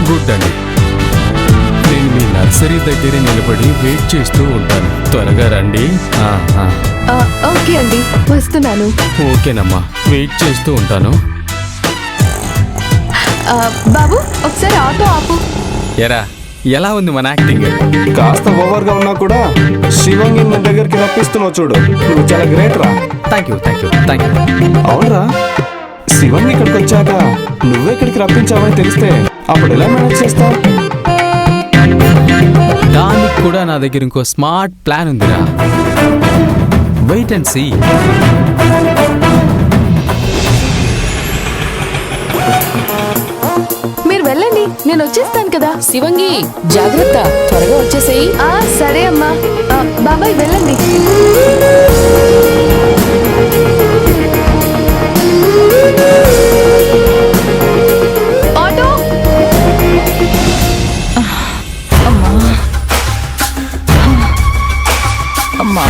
Good అండి. నేను మీ nursery దగ్గరే నిలబడి వెయిట్ చేస్తూ ఉంటాను. త్వరగా రండి. ఓకే అండి, వస్తున్నాను. ఓకేనమ్మా, వెయిట్ చేస్తూ ఉంటాను. బాబు, ఒకసారి ఆటో ఆపు. ఎరా, ఎలా ఉంది మన యాక్టింగ్? కాస్త ఓవర్గా ఉన్నా కూడా శివంగి మన దగ్గరికి రప్పిస్తున్నావు చూడు, నువ్వు చాలా గ్రేట్ రా. Thank you. అవునరా, శివంగి ఇక్కడికి వచ్చాక నువ్వే ఇక్కడికి రప్పించావని తెలిస్తే అప్పుడు ఎలా మేనేజ్ చేస్తావు? దానికి కూడా నా దగ్గర ఇంకో స్మార్ట్ ప్లాన్ ఉందిరా. Wait and see. మీరు వెళ్ళండి, నేను వచ్చేస్తాను కదా. శివంగి, జాగ్రత్త, త్వరగా వచ్చేసేయి. సరే అమ్మా. బాబాయ్ వెళ్ళండి. ఆటో. అమ్మా,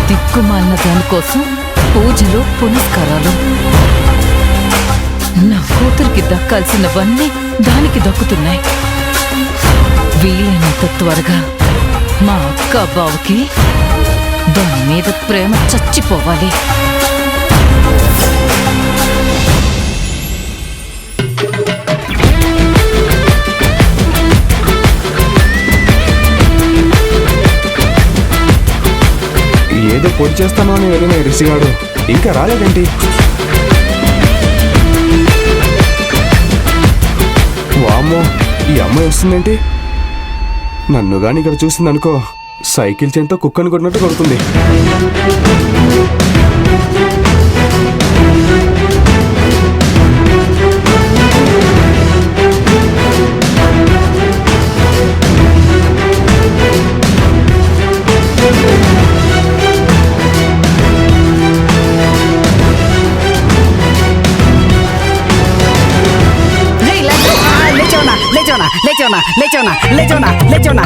దిక్కుమాలిన దానికోసం పూజలు పునస్కారాలు. నా కూతురికి దక్కాల్సినవన్నీ దానికి దక్కుతున్నాయి. వీలైనంత త్వరగా మా అక్క బావుకి దాని మీద ప్రేమ చచ్చిపోవాలి. ఏదో పొడి చేస్తాను అని వెళ్ళిన రిషిగాడు ఇంకా రాలేదేంటి? వామ్మో, ఈ అమ్మాయి వస్తుందేంటి? నన్ను గాని ఇక్కడ చూసిందనుకో, సైకిల్ చేంతో కుక్కను కొట్టినట్టు కొడుతుంది. లేచోనా